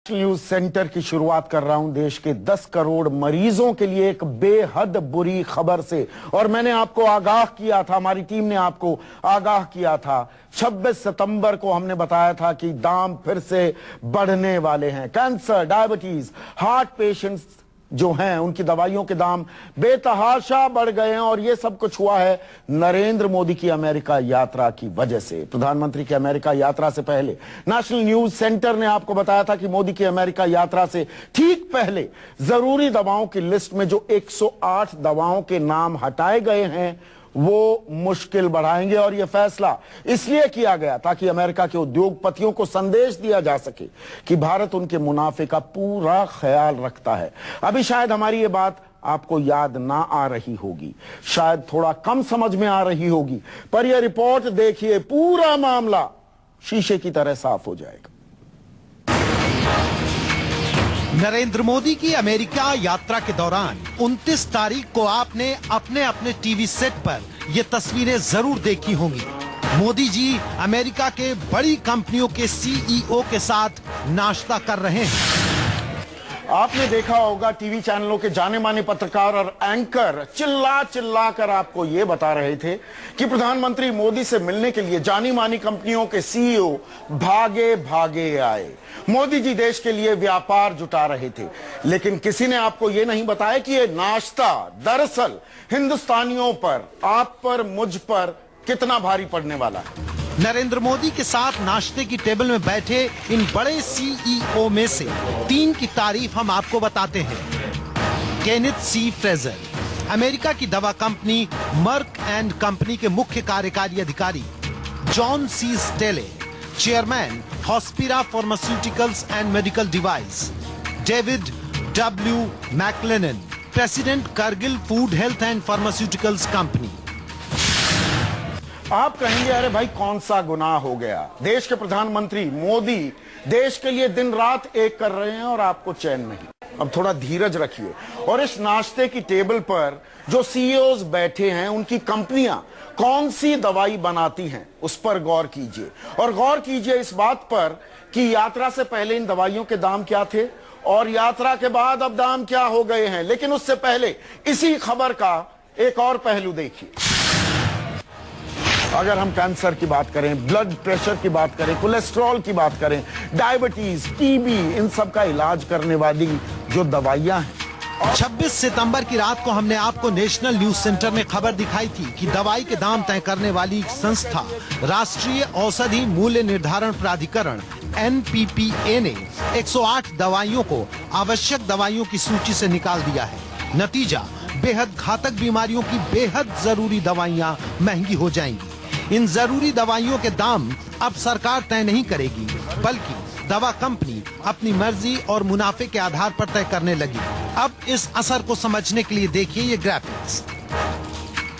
News centre की शुरुआत कर रहा हूं देश के 10 करोड़ मरीजों के लिए एक बेहद बुरी खबर से। और मैंने आपको आगाह किया था, हमारी टीम ने आपको आगाह किया था। 26 सितंबर को हमने बताया था कि दाम फिर से बढ़ने वाले हैं। कैंसर, डायबिटीज, हार्ट पेशेंट्स जो हैं उनकी दवाइयों के दाम बेतहाशा बढ़ गए हैं। और यह सब कुछ हुआ है नरेंद्र मोदी की अमेरिका यात्रा की वजह से। प्रधानमंत्री की अमेरिका यात्रा से पहले नेशनल न्यूज सेंटर ने आपको बताया था कि मोदी की अमेरिका यात्रा से ठीक पहले जरूरी दवाओं की लिस्ट में जो 108 दवाओं के नाम हटाए गए हैं वो मुश्किल बढ़ाएंगे। और यह फैसला इसलिए किया गया ताकि अमेरिका के उद्योगपतियों को संदेश दिया जा सके कि भारत उनके मुनाफे का पूरा ख्याल रखता है। अभी शायद हमारी ये बात आपको याद ना आ रही होगी, शायद थोड़ा कम समझ में आ रही होगी, पर यह रिपोर्ट देखिए, पूरा मामला शीशे की तरह साफ हो जाएगा। नरेंद्र मोदी की अमेरिका यात्रा के दौरान 29 तारीख को आपने अपने अपने टीवी सेट पर ये तस्वीरें जरूर देखी होंगी। मोदी जी अमेरिका के बड़ी कंपनियों के सीईओ के साथ नाश्ता कर रहे हैं। आपने देखा होगा टीवी चैनलों के जाने माने पत्रकार और एंकर चिल्ला चिल्ला कर आपको यह बता रहे थे कि प्रधानमंत्री मोदी से मिलने के लिए जानी मानी कंपनियों के सीईओ भागे भागे आए। मोदी जी देश के लिए व्यापार जुटा रहे थे, लेकिन किसी ने आपको यह नहीं बताया कि यह नाश्ता दरअसल हिंदुस्तानियों पर, आप पर, मुझ पर कितना भारी पड़ने वाला है। नरेंद्र मोदी के साथ नाश्ते की टेबल में बैठे इन बड़े सीईओ में से 3 की तारीफ हम आपको बताते हैं। केनेथ सी फ्रेजर, अमेरिका की दवा कंपनी मर्क एंड कंपनी के मुख्य कार्यकारी अधिकारी। John C Staley, chairman Hospira pharmaceuticals and medical device. David W McLennan, president Cargill food health and pharmaceuticals company. आप कहेंगे अरे भाई कौन सा गुनाह हो गया, देश के प्रधानमंत्री मोदी देश के लिए दिन रात एक कर रहे हैं और आपको चैन नहीं। अब थोड़ा धीरज रखिए और इस नाश्ते की टेबल पर जो सीईओज बैठे हैं उनकी कंपनियां कौन सी दवाई बनाती हैं उस पर गौर कीजिए। और गौर कीजिए इस बात पर कि यात्रा से पहले इन दवाइयों के दाम क्या थे और यात्रा के बाद अब दाम क्या हो गए हैं। लेकिन उससे पहले इसी खबर का एक और पहलू देखिए। अगर हम कैंसर की बात करें, ब्लड प्रेशर की बात करें, कोलेस्ट्रॉल की बात करें, डायबिटीज, टीबी, इन सब का इलाज करने वाली जो दवाइयां हैं। 26 सितंबर की रात को हमने आपको नेशनल न्यूज सेंटर में खबर दिखाई थी कि दवाई के दाम तय करने वाली संस्था राष्ट्रीय औषधि मूल्य निर्धारण प्राधिकरण NPPA ने 108 दवाइयों को आवश्यक दवाइयों की सूची से निकाल दिया है। नतीजा, बेहद घातक बीमारियों की बेहद जरूरी दवाइयां महंगी हो जाएंगी। इन जरूरी दवाइयों के दाम अब सरकार तय नहीं करेगी, बल्कि दवा कंपनी अपनी मर्जी और मुनाफे के आधार पर तय करने लगी। अब इस असर को समझने के लिए देखिए ये ग्राफिक्स।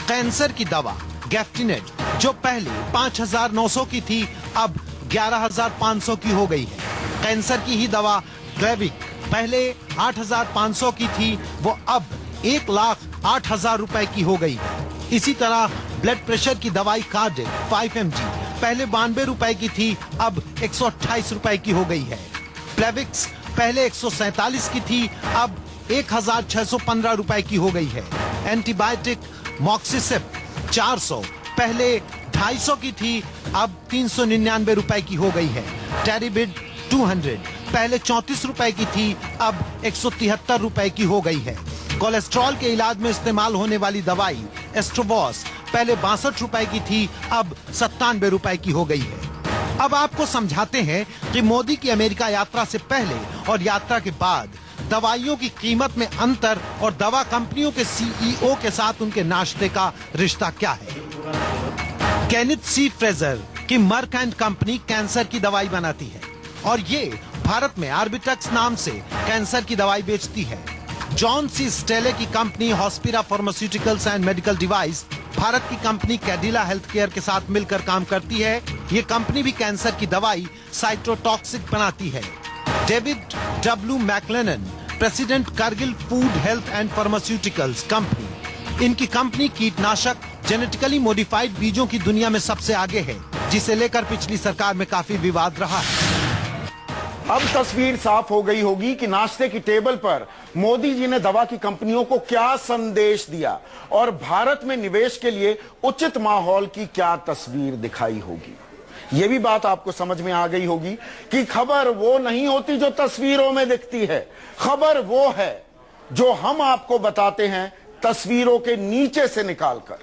कैंसर की दवा गेफ्टिनेट जो पहले 5,900 की थी अब 11,500 की हो गई है। कैंसर की ही दवा ग्लेविक पहले 8,500 की थी, वो अब 1,08,000 रुपए की हो गई है। इसी तरह ब्लड प्रेशर की दवाई कार्डिक 5 mg पहले 92 रुपए की थी, अब 128 रुपए की हो गई है। प्लेविक्स पहले 147 की थी, अब 1,615 रुपए की हो गई है। एंटीबायोटिक मॉक्सिसिप 400 पहले 250 की थी, अब 399 रुपए की हो गई है। टेरिबिड 200 पहले 34 रुपए की थी, अब 173 रुपए की हो गई है। कोलेस्ट्रॉल के इलाज में इस्तेमाल होने वाली दवाई एस्ट्रोवॉस पहले 62 रुपए की थी, अब 97 रुपए की हो गई है। अब आपको समझाते हैं कि मोदी की अमेरिका यात्रा से पहले और यात्रा के बाद दवाइयों की कीमत में अंतर और दवा कंपनियों के सीईओ के साथ उनके नाश्ते का रिश्ता क्या है। केनेथ सी फ्रेजर की मर्क एंड कंपनी कैंसर की दवाई बनाती है और ये भारत में आर्बिटक्स नाम से कैंसर की दवाई बेचती है। जॉन सी स्टेले की company Hospira pharmaceuticals and medical device Bharat की कंपनी कैडिला हेल्थ केयर के साथ मिलकर काम करती है। ये कंपनी भी कैंसर की दवाई साइटोटॉक्सिक बनाती है। David W McLennan, president Cargill food health and pharmaceuticals company, इनकी कंपनी कीटनाशक जेनेटिकली मॉडिफाइड बीजों की दुनिया में सबसे आगे है, जिसे लेकर पिछली सरकार में काफी विवाद रहा है। अब तस्वीर साफ हो गई होगी कि नाश्ते की टेबल पर मोदी जी ने दवा की कंपनियों को क्या संदेश दिया और भारत में निवेश के लिए उचित माहौल की क्या तस्वीर दिखाई होगी। यह भी बात आपको समझ में आ गई होगी कि खबर वो नहीं होती जो तस्वीरों में दिखती है, खबर वो है जो हम आपको बताते हैं तस्वीरों के नीचे से निकालकर।